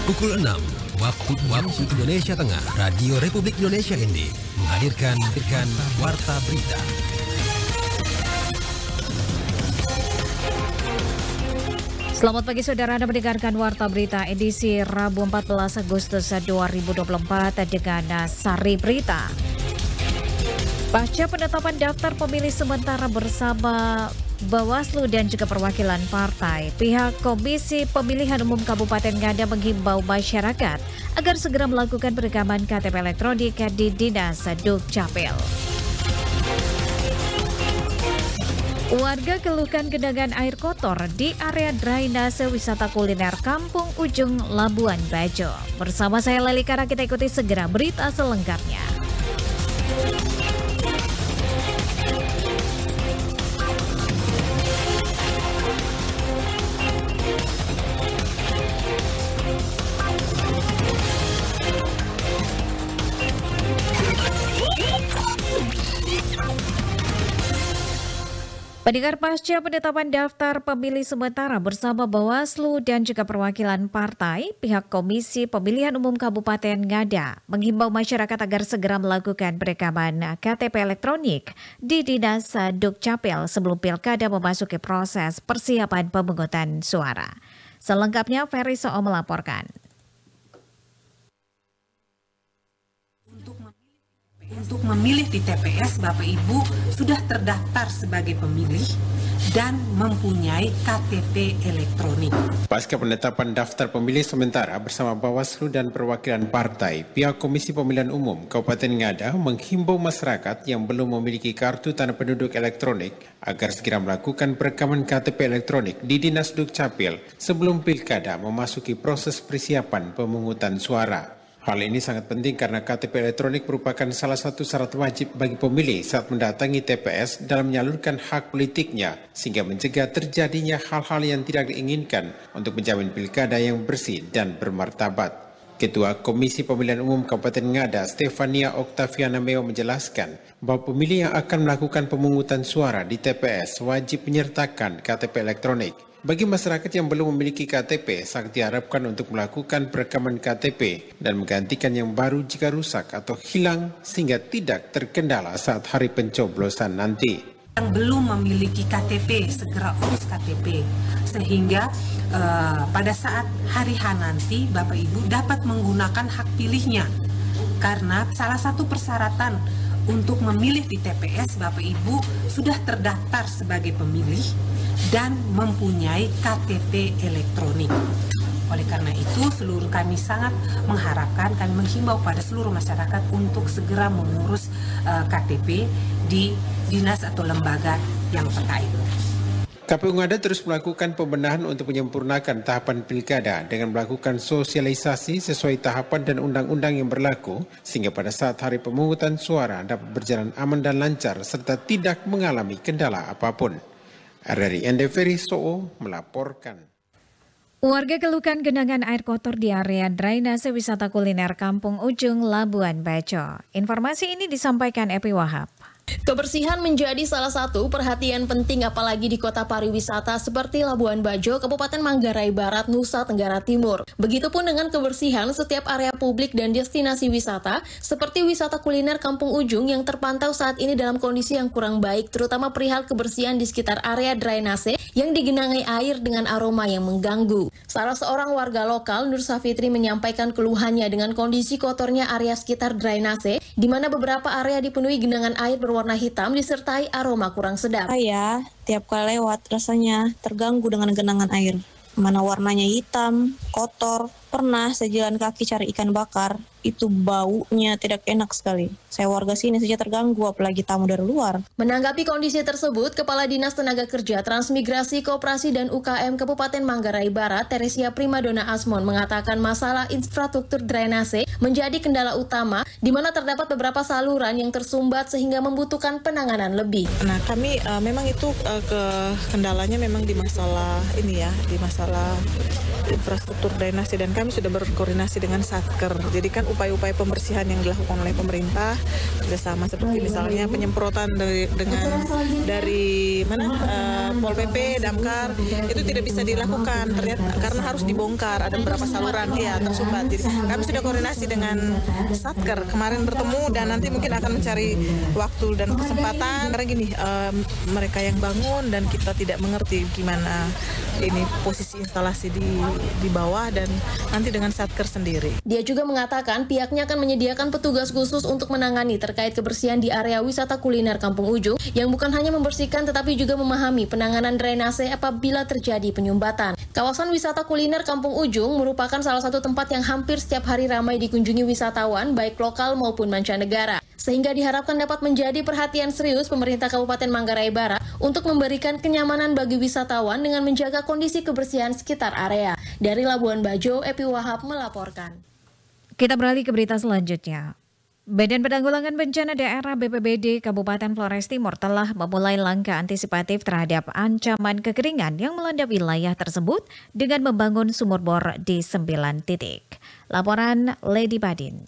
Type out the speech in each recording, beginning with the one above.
Pukul 6 waktu Indonesia Tengah, Radio Republik Indonesia ini menghadirkan Warta Berita. Selamat pagi saudara, Anda mendengarkan Warta Berita edisi Rabu 14 Agustus 2024 dengan sari berita. Pasca penetapan daftar pemilih sementara bersama Bawaslu dan juga perwakilan partai, pihak Komisi Pemilihan Umum Kabupaten Ngada menghimbau masyarakat agar segera melakukan perekaman KTP elektronik di Dinas Dukcapil. Warga keluhkan genangan air kotor di area drainase wisata kuliner Kampung Ujung, Labuan Bajo. Bersama saya Leli Kara, kita ikuti segera berita selengkapnya. Pendengar, pasca penetapan daftar pemilih sementara bersama Bawaslu dan juga perwakilan partai, pihak Komisi Pemilihan Umum Kabupaten Ngada menghimbau masyarakat agar segera melakukan perekaman KTP elektronik di Dinas Dukcapil sebelum Pilkada memasuki proses persiapan pemungutan suara. Selengkapnya Ferry Soo melaporkan. Untuk memilih di TPS, Bapak Ibu sudah terdaftar sebagai pemilih dan mempunyai KTP elektronik. Pasca penetapan daftar pemilih sementara bersama Bawaslu dan perwakilan partai, pihak Komisi Pemilihan Umum Kabupaten Ngada menghimbau masyarakat yang belum memiliki kartu tanda penduduk elektronik agar segera melakukan perekaman KTP elektronik di Dinas Dukcapil sebelum Pilkada memasuki proses persiapan pemungutan suara. Hal ini sangat penting karena KTP elektronik merupakan salah satu syarat wajib bagi pemilih saat mendatangi TPS dalam menyalurkan hak politiknya, sehingga mencegah terjadinya hal-hal yang tidak diinginkan untuk menjamin pilkada yang bersih dan bermartabat. Ketua Komisi Pemilihan Umum Kabupaten Ngada, Stefania Oktaviana Meo menjelaskan bahwa pemilih yang akan melakukan pemungutan suara di TPS wajib menyertakan KTP elektronik. Bagi masyarakat yang belum memiliki KTP, sangat diharapkan untuk melakukan perekaman KTP dan menggantikan yang baru jika rusak atau hilang sehingga tidak terkendala saat hari pencoblosan nanti. Yang belum memiliki KTP, segera urus KTP sehingga pada saat hari H nanti Bapak Ibu dapat menggunakan hak pilihnya. Karena salah satu persyaratan untuk memilih di TPS, Bapak Ibu sudah terdaftar sebagai pemilih dan mempunyai KTP elektronik. Oleh karena itu, seluruh kami sangat mengharapkan, kami menghimbau pada seluruh masyarakat untuk segera mengurus KTP di dinas atau lembaga yang terkait. KPU Ngada terus melakukan pembenahan untuk menyempurnakan tahapan pilkada dengan melakukan sosialisasi sesuai tahapan dan undang-undang yang berlaku sehingga pada saat hari pemungutan suara dapat berjalan aman dan lancar serta tidak mengalami kendala apapun. RRI Ferry Soo melaporkan. Warga keluhkan genangan air kotor di area drainase wisata kuliner Kampung Ujung, Labuan Bajo. Informasi ini disampaikan Epi Wahab. Kebersihan menjadi salah satu perhatian penting apalagi di kota pariwisata seperti Labuan Bajo, Kabupaten Manggarai Barat, Nusa Tenggara Timur. Begitupun dengan kebersihan setiap area publik dan destinasi wisata seperti wisata kuliner Kampung Ujung yang terpantau saat ini dalam kondisi yang kurang baik, terutama perihal kebersihan di sekitar area drainase yang digenangi air dengan aroma yang mengganggu. Salah seorang warga lokal, Nur Safitri, menyampaikan keluhannya dengan kondisi kotornya area sekitar drainase, di mana beberapa area dipenuhi genangan air berwarna hitam disertai aroma kurang sedap. Saya tiap kali lewat rasanya terganggu dengan genangan air. Mana warnanya hitam, kotor. Pernah saya jalan kaki cari ikan bakar, itu baunya tidak enak sekali. Saya warga sini saja terganggu, apalagi tamu dari luar. Menanggapi kondisi tersebut, Kepala Dinas Tenaga Kerja, Transmigrasi, Koperasi, dan UKM Kabupaten Manggarai Barat, Teresia Primadona Asmon, mengatakan masalah infrastruktur drainase menjadi kendala utama, di mana terdapat beberapa saluran yang tersumbat sehingga membutuhkan penanganan lebih. Nah, kami memang itu kendalanya memang di masalah ini ya, di masalah infrastruktur drainase, dan kami sudah berkoordinasi dengan Satker. Jadi kan upaya-upaya pembersihan yang dilakukan oleh pemerintah kerjasama seperti misalnya penyemprotan dari Pol PP, Damkar itu tidak bisa dilakukan ternyata karena harus dibongkar, ada beberapa saluran ya tersumbat. Jadi kami sudah koordinasi dengan Satker kemarin bertemu, dan nanti mungkin akan mencari waktu dan kesempatan karena gini mereka yang bangun dan kita tidak mengerti gimana ini posisi instalasi di bawah, dan nanti dengan Satker sendiri. Dia juga mengatakan pihaknya akan menyediakan petugas khusus untuk menangani terkait kebersihan di area wisata kuliner Kampung Ujung yang bukan hanya membersihkan tetapi juga memahami penanganan drainase apabila terjadi penyumbatan. Kawasan wisata kuliner Kampung Ujung merupakan salah satu tempat yang hampir setiap hari ramai dikunjungi wisatawan baik lokal maupun mancanegara, sehingga diharapkan dapat menjadi perhatian serius pemerintah Kabupaten Manggarai Barat untuk memberikan kenyamanan bagi wisatawan dengan menjaga kondisi kebersihan sekitar area. Dari Labuan Bajo, Epi Wahab melaporkan. Kita beralih ke berita selanjutnya. Badan Penanggulangan Bencana Daerah BPBD Kabupaten Flores Timur telah memulai langkah antisipatif terhadap ancaman kekeringan yang melanda wilayah tersebut dengan membangun sumur bor di 9 titik. Laporan Lady Badin.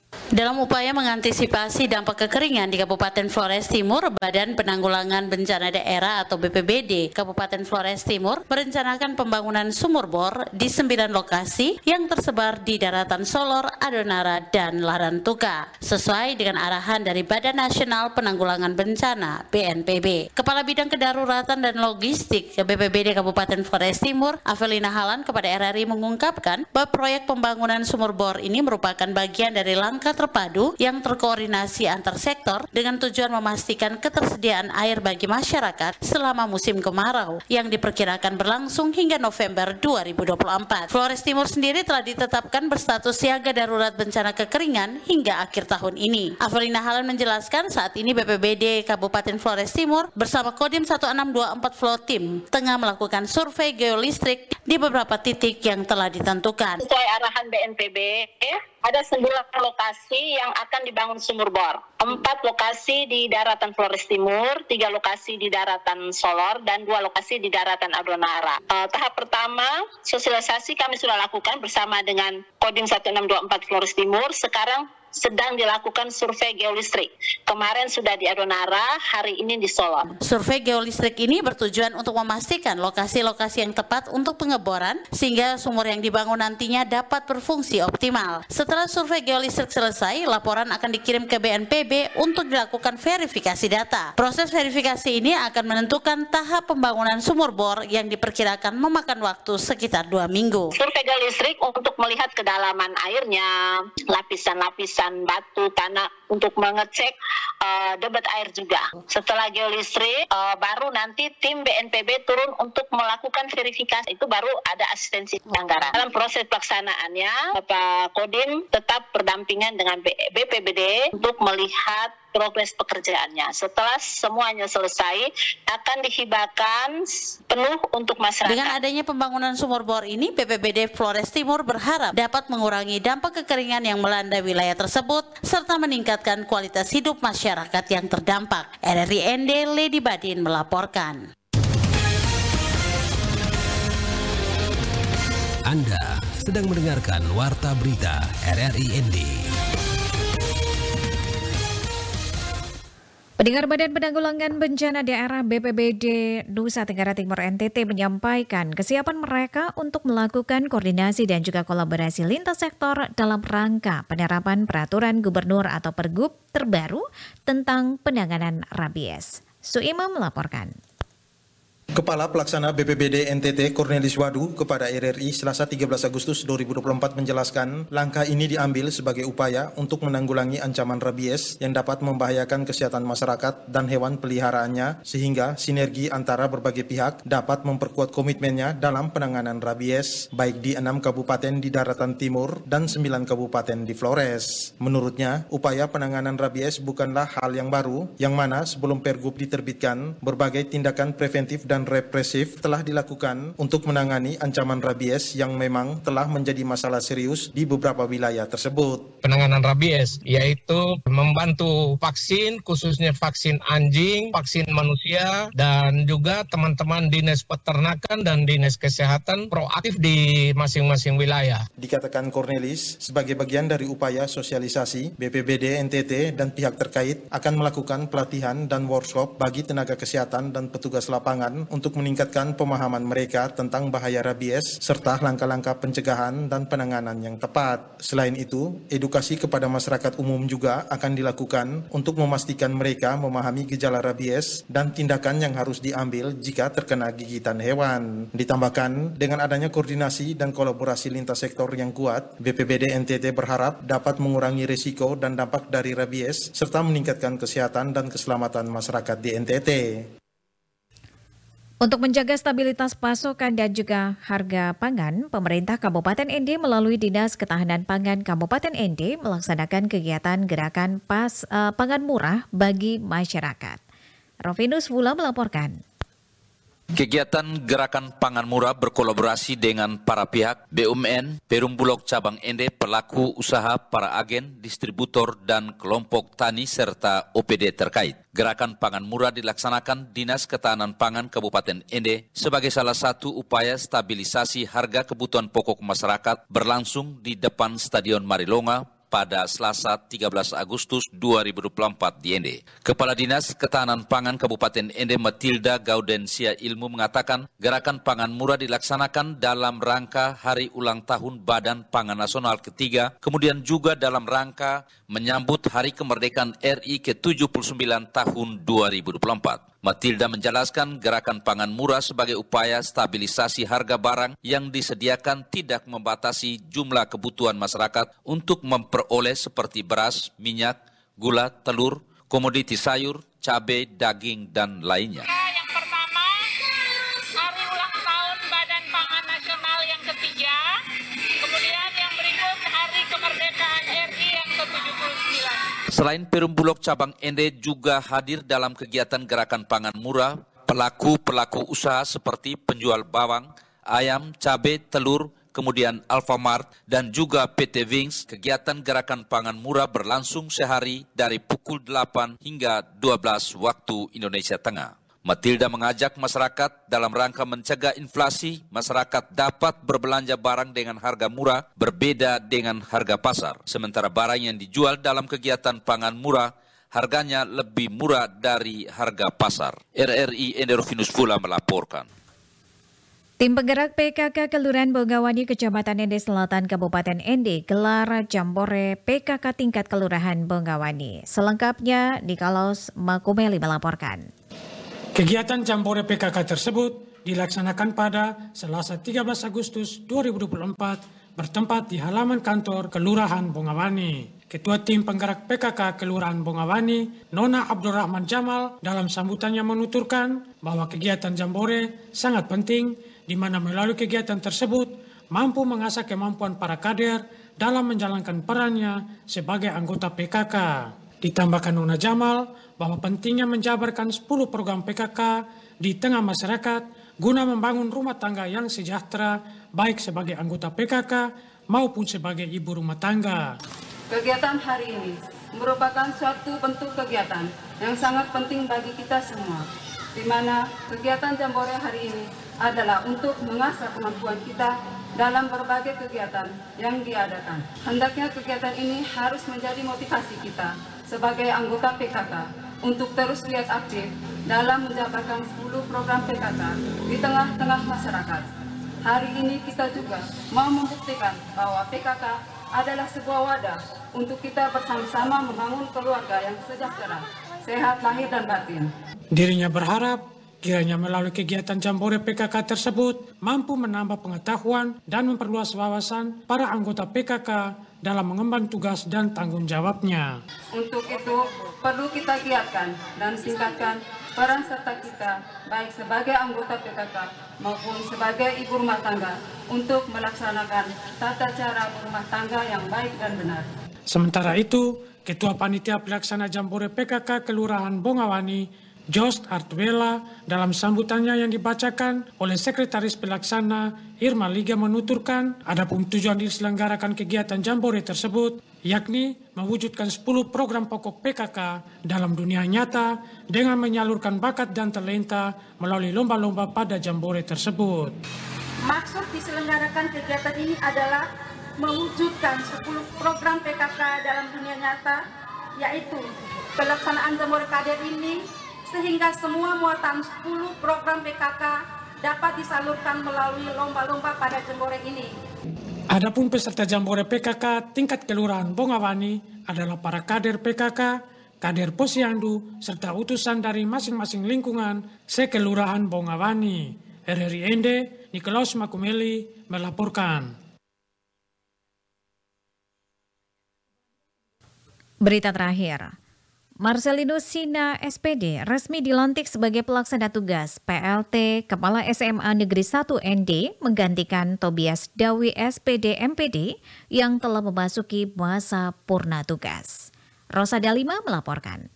Dalam upaya mengantisipasi dampak kekeringan di Kabupaten Flores Timur, Badan Penanggulangan Bencana Daerah atau BPBD Kabupaten Flores Timur merencanakan pembangunan sumur bor di 9 lokasi yang tersebar di daratan Solor, Adonara, dan Larantuka, sesuai dengan arahan dari Badan Nasional Penanggulangan Bencana (BNPB). Kepala Bidang Kedaruratan dan Logistik BPBD Kabupaten Flores Timur, Avelina Halan, kepada RRI mengungkapkan bahwa proyek pembangunan sumur bor ini merupakan bagian dari langkah terpadu yang terkoordinasi antar sektor dengan tujuan memastikan ketersediaan air bagi masyarakat selama musim kemarau yang diperkirakan berlangsung hingga November 2024. Flores Timur sendiri telah ditetapkan berstatus siaga darurat bencana kekeringan hingga akhir tahun ini. Avelina Halan menjelaskan saat ini BPBD Kabupaten Flores Timur bersama Kodim 1624 Flow Team tengah melakukan survei geolistrik di beberapa titik yang telah ditentukan. Sesuai arahan BNPB, ada 9 lokasi yang akan dibangun sumur bor. 4 lokasi di daratan Flores Timur, 3 lokasi di daratan Solor, dan 2 lokasi di daratan Adonara. Tahap pertama, sosialisasi kami sudah lakukan bersama dengan Kodim 1624 Flores Timur. Sekarang sedang dilakukan survei geolistrik. Kemarin sudah di Adonara, hari ini di Solor. Survei geolistrik ini bertujuan untuk memastikan lokasi-lokasi yang tepat untuk pengeboran sehingga sumur yang dibangun nantinya dapat berfungsi optimal. Setelah survei geolistrik selesai, laporan akan dikirim ke BNPB untuk dilakukan verifikasi data. Proses verifikasi ini akan menentukan tahap pembangunan sumur bor yang diperkirakan memakan waktu sekitar 2 minggu. Survei geolistrik untuk melihat kedalaman airnya, lapisan-lapisan batu, tanah, untuk mengecek debit air juga. Setelah geolistrik, baru nanti tim BNPB turun untuk melakukan verifikasi. Itu baru ada asistensi anggaran. Dalam proses pelaksanaannya, Bapak Kodim tetap berdampingan dengan BPBD untuk melihat progres pekerjaannya. Setelah semuanya selesai, akan dihibahkan penuh untuk masyarakat. Dengan adanya pembangunan sumur bor ini, BPBD Flores Timur berharap dapat mengurangi dampak kekeringan yang melanda wilayah tersebut, serta meningkatkan kualitas hidup masyarakat yang terdampak. RRI ND, Lady Badin melaporkan. Anda sedang mendengarkan Warta Berita RRI ND. Pendengar Badan Penanggulangan Bencana Daerah BPBD Nusa Tenggara Timur NTT menyampaikan kesiapan mereka untuk melakukan koordinasi dan juga kolaborasi lintas sektor dalam rangka penerapan peraturan gubernur atau pergub terbaru tentang penanganan rabies. Suimam melaporkan. Kepala Pelaksana BPBD NTT Cornelis Wadu kepada RRI Selasa 13 Agustus 2024 menjelaskan langkah ini diambil sebagai upaya untuk menanggulangi ancaman rabies yang dapat membahayakan kesehatan masyarakat dan hewan peliharaannya, sehingga sinergi antara berbagai pihak dapat memperkuat komitmennya dalam penanganan rabies baik di 6 kabupaten di daratan timur dan 9 kabupaten di Flores. Menurutnya, upaya penanganan rabies bukanlah hal yang baru, yang mana sebelum pergub diterbitkan berbagai tindakan preventif dan dan represif telah dilakukan untuk menangani ancaman rabies yang memang telah menjadi masalah serius di beberapa wilayah tersebut. Penanganan rabies yaitu membantu vaksin, khususnya vaksin anjing, vaksin manusia, dan juga teman-teman dinas peternakan dan dinas kesehatan proaktif di masing-masing wilayah. Dikatakan Cornelis, sebagai bagian dari upaya sosialisasi, BPBD NTT dan pihak terkait akan melakukan pelatihan dan workshop bagi tenaga kesehatan dan petugas lapangan untuk meningkatkan pemahaman mereka tentang bahaya rabies serta langkah-langkah pencegahan dan penanganan yang tepat. Selain itu, edukasi kepada masyarakat umum juga akan dilakukan untuk memastikan mereka memahami gejala rabies dan tindakan yang harus diambil jika terkena gigitan hewan. Ditambahkan, dengan adanya koordinasi dan kolaborasi lintas sektor yang kuat, BPBD NTT berharap dapat mengurangi risiko dan dampak dari rabies serta meningkatkan kesehatan dan keselamatan masyarakat di NTT. Untuk menjaga stabilitas pasokan dan juga harga pangan, pemerintah Kabupaten ND melalui Dinas Ketahanan Pangan Kabupaten ND melaksanakan kegiatan gerakan pangan murah bagi masyarakat. Rovinus Wula melaporkan. Kegiatan Gerakan Pangan Murah berkolaborasi dengan para pihak BUMN, Perum Bulog Cabang ND, pelaku usaha, para agen, distributor, dan kelompok tani serta OPD terkait. Gerakan Pangan Murah dilaksanakan Dinas Ketahanan Pangan Kabupaten ND sebagai salah satu upaya stabilisasi harga kebutuhan pokok masyarakat berlangsung di depan Stadion Marilonga pada Selasa 13 Agustus 2024 di ND. Kepala Dinas Ketahanan Pangan Kabupaten ND Matilda Gaudensia Ilmu mengatakan gerakan pangan murah dilaksanakan dalam rangka Hari Ulang Tahun Badan Pangan Nasional ketiga, kemudian juga dalam rangka menyambut Hari Kemerdekaan RI ke-79 tahun 2024. Matilda menjelaskan gerakan pangan murah sebagai upaya stabilisasi harga barang yang disediakan tidak membatasi jumlah kebutuhan masyarakat untuk memperoleh seperti beras, minyak, gula, telur, komoditi sayur, cabai, daging, dan lainnya. Yang pertama, Hari Ulang Tahun Badan Pangan Nasional yang ketiga, kemudian yang berikut Hari Kemerdekaan RI yang ke-79. Selain Perum Bulog Cabang ND juga hadir dalam kegiatan Gerakan Pangan Murah, pelaku usaha seperti penjual bawang, ayam, cabai, telur, kemudian Alfamart, dan juga PT Wings. Kegiatan Gerakan Pangan Murah berlangsung sehari dari pukul 8 hingga 12 waktu Indonesia Tengah. Matilda mengajak masyarakat dalam rangka mencegah inflasi, masyarakat dapat berbelanja barang dengan harga murah berbeda dengan harga pasar. Sementara barang yang dijual dalam kegiatan pangan murah harganya lebih murah dari harga pasar. RRI Enderovinus Fula melaporkan. Tim penggerak PKK Kelurahan Bongawani Kecamatan ND Selatan Kabupaten ND gelar Jambore PKK tingkat Kelurahan Bongawani. Selengkapnya Nikolaus Makumeli melaporkan. Kegiatan Jambore PKK tersebut dilaksanakan pada Selasa 13 Agustus 2024 bertempat di halaman kantor Kelurahan Bongawani. Ketua Tim Penggerak PKK Kelurahan Bongawani, Nona Abdurrahman Jamal, dalam sambutannya menuturkan bahwa kegiatan Jambore sangat penting di mana melalui kegiatan tersebut mampu mengasah kemampuan para kader dalam menjalankan perannya sebagai anggota PKK. Ditambahkan Nona Jamal bahwa pentingnya menjabarkan 10 program PKK di tengah masyarakat guna membangun rumah tangga yang sejahtera baik sebagai anggota PKK maupun sebagai ibu rumah tangga. Kegiatan hari ini merupakan suatu bentuk kegiatan yang sangat penting bagi kita semua, di mana kegiatan Jambore hari ini adalah untuk mengasah kemampuan kita dalam berbagai kegiatan yang diadakan. Hendaknya kegiatan ini harus menjadi motivasi kita sebagai anggota PKK untuk terus lihat aktif dalam menjabarkan 10 program PKK di tengah-tengah masyarakat. Hari ini kita juga mau membuktikan bahwa PKK adalah sebuah wadah untuk kita bersama-sama membangun keluarga yang sejahtera, sehat lahir dan batin. Dirinya berharap kiranya melalui kegiatan Jambore PKK tersebut mampu menambah pengetahuan dan memperluas wawasan para anggota PKK dalam mengemban tugas dan tanggung jawabnya. Untuk itu, perlu kita giatkan dan tingkatkan peran serta kita baik sebagai anggota PKK maupun sebagai ibu rumah tangga untuk melaksanakan tata cara berumah tangga yang baik dan benar. Sementara itu, Ketua Panitia Pelaksana Jambore PKK Kelurahan Bongawani, Jost Artuela dalam sambutannya yang dibacakan oleh Sekretaris Pelaksana Irma Liga menuturkan, adapun tujuan diselenggarakan kegiatan Jambore tersebut yakni mewujudkan 10 program pokok PKK dalam dunia nyata dengan menyalurkan bakat dan talenta melalui lomba-lomba pada Jambore tersebut. Maksud diselenggarakan kegiatan ini adalah mewujudkan 10 program PKK dalam dunia nyata, yaitu pelaksanaan Jambore Kader ini sehingga semua muatan 10 program PKK dapat disalurkan melalui lomba-lomba pada Jambore ini. Adapun peserta Jambore PKK tingkat kelurahan Bongawani adalah para kader PKK, kader Posyandu, serta utusan dari masing-masing lingkungan sekelurahan Bongawani. RRI Ende, Nikolaus Makumeli melaporkan. Berita terakhir. Marcelino Sina SPD resmi dilantik sebagai pelaksana tugas PLT Kepala SMA Negeri 1 ND menggantikan Tobias Dawi SPD MPD yang telah memasuki masa purna tugas. Rosa Dalima melaporkan.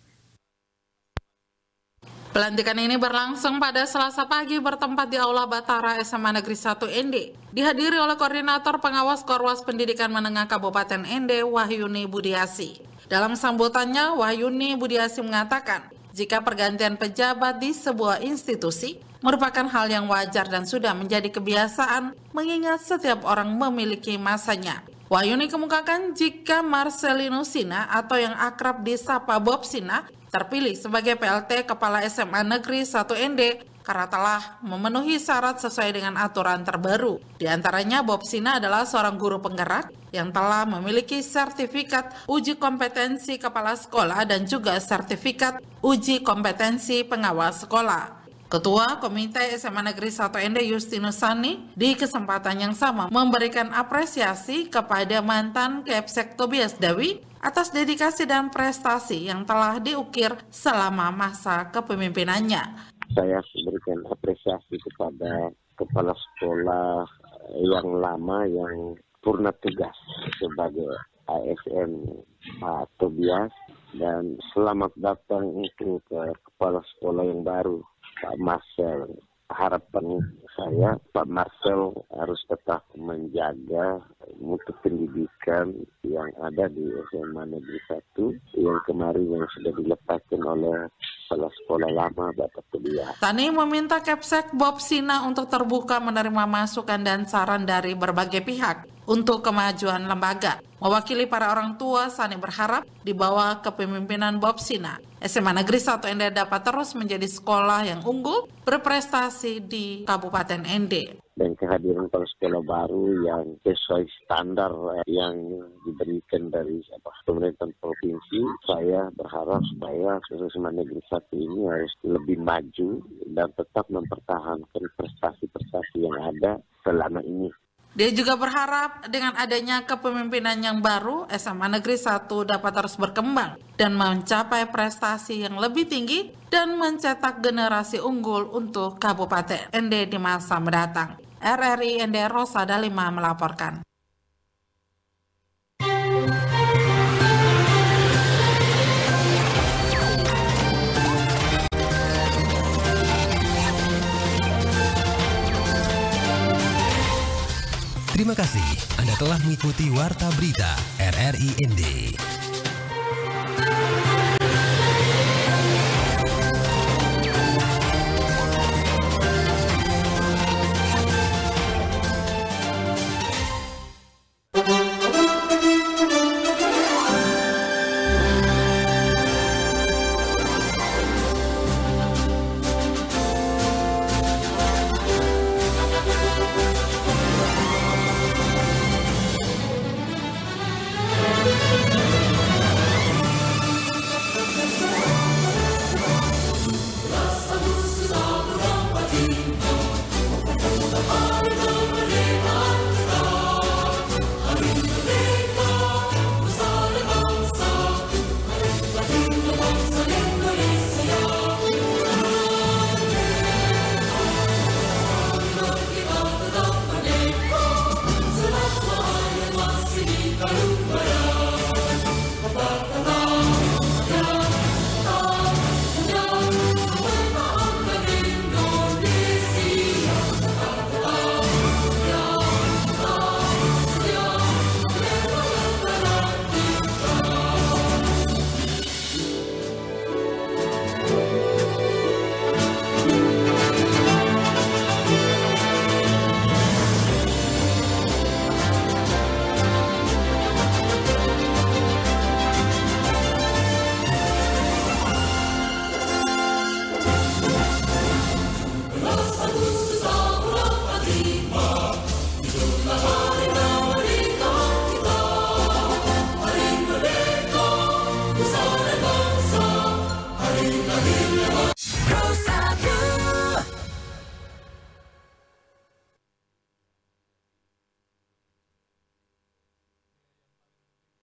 Pelantikan ini berlangsung pada Selasa pagi bertempat di Aula Batara SMA Negeri 1 ND. Dihadiri oleh Koordinator Pengawas Korwas Pendidikan Menengah Kabupaten ND, Wahyuni Budiasi. Dalam sambutannya, Wahyuni Budiasi mengatakan, jika pergantian pejabat di sebuah institusi merupakan hal yang wajar dan sudah menjadi kebiasaan, mengingat setiap orang memiliki masanya. Wahyuni kemukakan jika Marcelino Sina atau yang akrab disapa Bob Sina terpilih sebagai PLT Kepala SMA Negeri 1 ND karena telah memenuhi syarat sesuai dengan aturan terbaru. Di antaranya Bob Sina adalah seorang guru penggerak yang telah memiliki sertifikat uji kompetensi kepala sekolah dan juga sertifikat uji kompetensi pengawas sekolah. Ketua Komite SMA Negeri 1 ND Justinus Sani di kesempatan yang sama memberikan apresiasi kepada mantan Kepsek Tobias Dawi atas dedikasi dan prestasi yang telah diukir selama masa kepemimpinannya. Saya berikan apresiasi kepada kepala sekolah yang lama yang purna tugas sebagai ASN Pak Tobias, dan selamat datang untuk kepala sekolah yang baru Pak Marcel. Harapan saya Pak Marcel harus tetap menjaga mutu pendidikan yang ada di SMA Negeri 1 yang kemarin yang sudah dilepaskan oleh kepala sekolah lama Bapak Tobias. Sani meminta Kepsek Bob Sina untuk terbuka menerima masukan dan saran dari berbagai pihak untuk kemajuan lembaga. Mewakili para orang tua, Sani berharap di bawah kepemimpinan Bob Sina, SMA Negeri 1 ND dapat terus menjadi sekolah yang unggul berprestasi di Kabupaten ND. Dan kehadiran kepala sekolah baru yang sesuai standar yang diberikan dari pemerintah provinsi, saya berharap supaya SMA Negeri 1 ini harus lebih maju dan tetap mempertahankan prestasi-prestasi yang ada selama ini. Dia juga berharap dengan adanya kepemimpinan yang baru, SMA Negeri 1 dapat terus berkembang dan mencapai prestasi yang lebih tinggi dan mencetak generasi unggul untuk Kabupaten ND di masa mendatang. RRI ND Rosa Dalima melaporkan. Terima kasih Anda telah mengikuti Warta Berita RRI ND. lahir